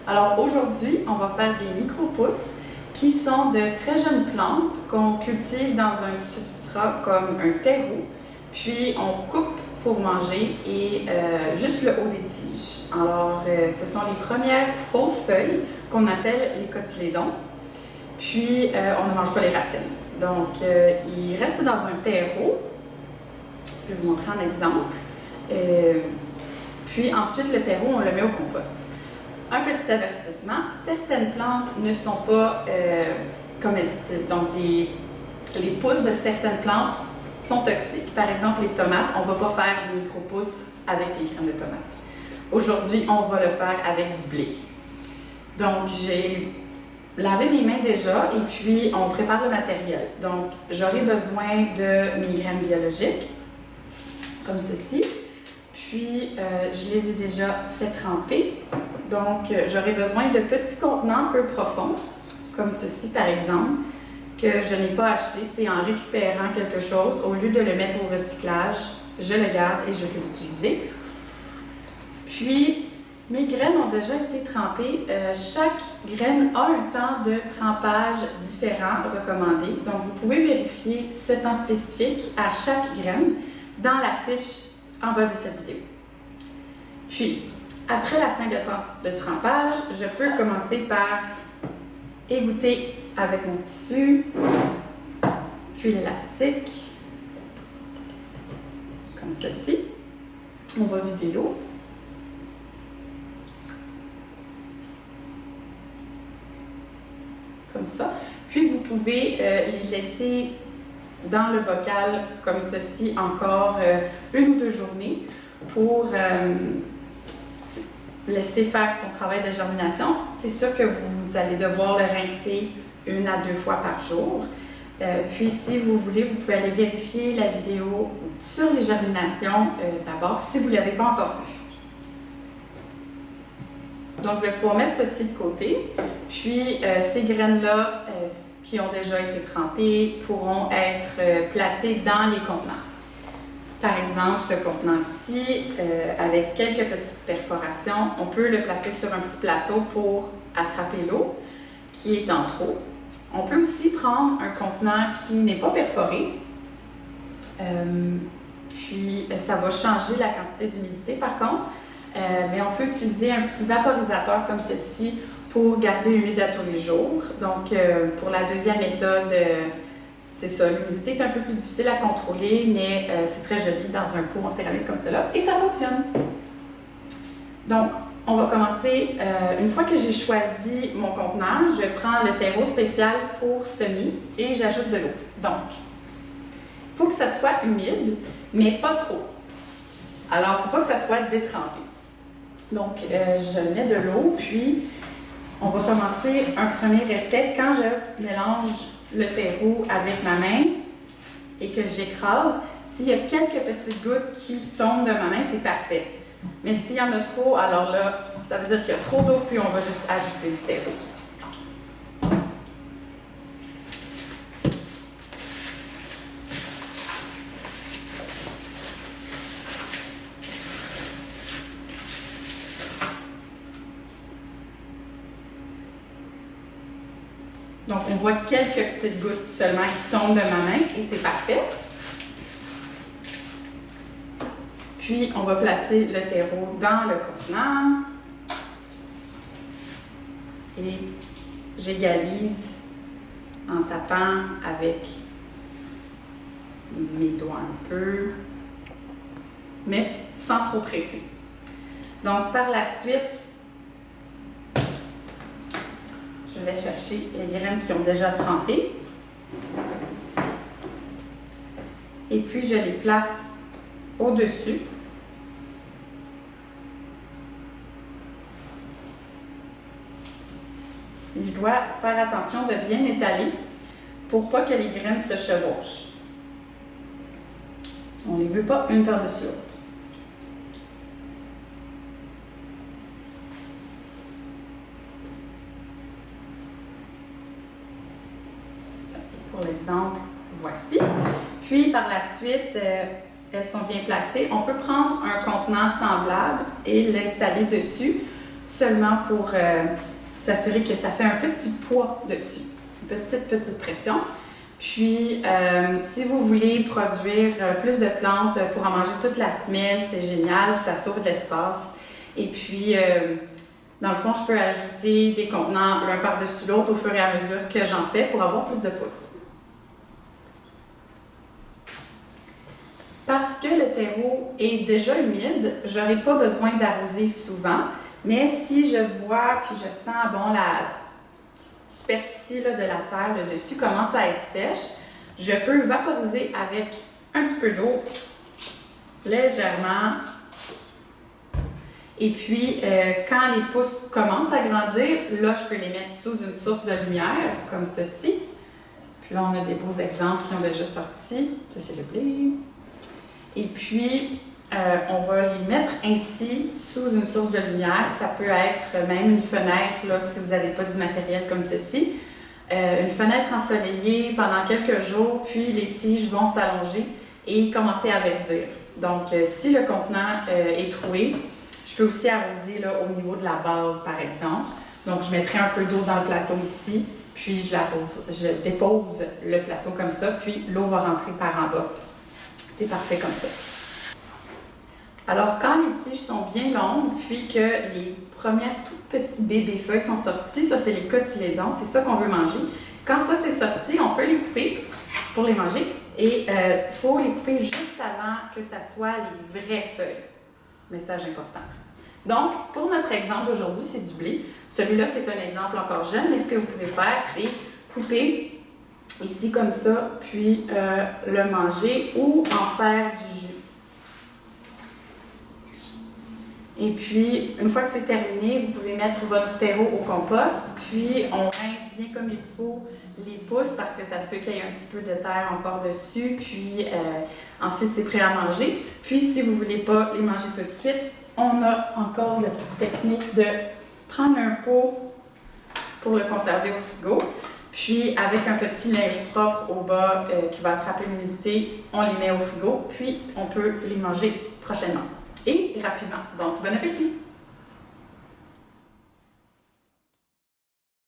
Alors aujourd'hui, on va faire des micro-pousses qui sont de très jeunes plantes qu'on cultive dans un substrat comme un terreau, puis on coupe pour manger et juste le haut des tiges. Alors ce sont les premières fausses feuilles qu'on appelle les cotylédons, puis on ne mange pas les racines. Donc ils restent dans un terreau. Je vais vous montrer un exemple. Puis ensuite, le terreau, on le met au compost. Un petit avertissement, certaines plantes ne sont pas comestibles. Donc, les pousses de certaines plantes sont toxiques. Par exemple, les tomates, on ne va pas faire des micro-pousses avec des graines de tomates. Aujourd'hui, on va le faire avec du blé. Donc, j'ai lavé mes mains déjà et puis on prépare le matériel. Donc, j'aurai besoin de mes graines biologiques, comme ceci. Puis, je les ai déjà fait tremper. Donc, j'aurai besoin de petits contenants peu profonds, comme ceci par exemple, que je n'ai pas acheté. C'est en récupérant quelque chose, au lieu de le mettre au recyclage, je le garde et je peux l'utiliser. Puis, mes graines ont déjà été trempées. Chaque graine a un temps de trempage différent recommandé. Donc, vous pouvez vérifier ce temps spécifique à chaque graine dans la fiche en bas de cette vidéo. Puis, après la fin de trempage, je peux commencer par égoutter avec mon tissu, puis l'élastique, comme ceci. On va vider l'eau. Comme ça. Puis, vous pouvez les laisser dans le bocal comme ceci encore 1 ou 2 journées pour laisser faire son travail de germination. C'est sûr que vous allez devoir le rincer 1 à 2 fois par jour. Puis si vous voulez, vous pouvez aller vérifier la vidéo sur les germinations d'abord si vous ne l'avez pas encore vu. Donc, je vais pouvoir mettre ceci de côté. Puis, ces graines-là qui ont déjà été trempées pourront être placées dans les contenants. Par exemple, ce contenant-ci, avec quelques petites perforations, on peut le placer sur un petit plateau pour attraper l'eau qui est en trop. On peut aussi prendre un contenant qui n'est pas perforé. Puis, ça va changer la quantité d'humidité par contre. Mais on peut utiliser un petit vaporisateur comme ceci pour garder humide à tous les jours. Donc, pour la deuxième méthode, c'est ça, l'humidité est un peu plus difficile à contrôler, mais c'est très joli dans un pot en céramique comme cela et ça fonctionne. Donc, on va commencer, une fois que j'ai choisi mon contenant, je prends le terreau spécial pour semis et j'ajoute de l'eau. Donc, il faut que ça soit humide, mais pas trop. Alors, il ne faut pas que ça soit détrempé. Donc, je mets de l'eau, puis on va commencer un premier essai. Quand je mélange le terreau avec ma main et que j'écrase, s'il y a quelques petites gouttes qui tombent de ma main, c'est parfait. Mais s'il y en a trop, alors là, ça veut dire qu'il y a trop d'eau, puis on va juste ajouter du terreau. Donc, on voit quelques petites gouttes seulement qui tombent de ma main et c'est parfait. Puis, on va placer le terreau dans le contenant et j'égalise en tapant avec mes doigts un peu, mais sans trop presser. Donc, par la suite, je vais chercher les graines qui ont déjà trempé et puis je les place au-dessus. Et je dois faire attention de bien étaler pour pas que les graines se chevauchent. On ne les veut pas une par-dessus l'autre. Pour l'exemple, voici. Puis par la suite, elles sont bien placées. On peut prendre un contenant semblable et l'installer dessus. seulement pour s'assurer que ça fait un petit poids dessus, une petite pression. Puis, si vous voulez produire plus de plantes pour en manger toute la semaine, c'est génial, puis ça sauve de l'espace. Et puis, dans le fond, je peux ajouter des contenants l'un par-dessus l'autre au fur et à mesure que j'en fais pour avoir plus de pousses. Parce que le terreau est déjà humide, je n'aurai pas besoin d'arroser souvent, mais si je vois puis je sens, bon, la superficie là, de la terre, le dessus commence à être sèche, je peux vaporiser avec un petit peu d'eau, légèrement. Et puis, quand les pousses commencent à grandir, là, je peux les mettre sous une source de lumière, comme ceci. Puis là, on a des beaux exemples qui ont déjà sorti. Ça, c'est le blé. Et puis, on va les mettre ainsi sous une source de lumière. Ça peut être même une fenêtre, là, si vous n'avez pas du matériel comme ceci. Une fenêtre ensoleillée pendant quelques jours, puis les tiges vont s'allonger et commencer à verdir. Donc, si le contenant est troué, je peux aussi arroser là, au niveau de la base, par exemple. Donc, je mettrai un peu d'eau dans le plateau ici, puis je dépose le plateau comme ça, puis l'eau va rentrer par en bas. C'est parfait comme ça. Alors, quand les tiges sont bien longues, puis que les premières toutes petites bébés feuilles sont sorties, ça c'est les cotylédons, c'est ça qu'on veut manger. Quand ça c'est sorti, on peut les couper pour les manger et il faut les couper juste avant que ça soit les vraies feuilles. Message important. Donc, pour notre exemple d'aujourd'hui, c'est du blé. Celui-là, c'est un exemple encore jeune, mais ce que vous pouvez faire, c'est couper ici comme ça, puis le manger ou en faire du jus. Et puis, une fois que c'est terminé, vous pouvez mettre votre terreau au compost, puis on rince bien comme il faut les pousses parce que ça se peut qu'il y ait un petit peu de terre encore dessus, puis ensuite c'est prêt à manger. Puis si vous ne voulez pas les manger tout de suite, on a encore la petite technique de prendre un pot pour le conserver au frigo, puis avec un petit linge propre au bas qui va attraper l'humidité, on les met au frigo, puis on peut les manger prochainement et rapidement. Donc, bon appétit!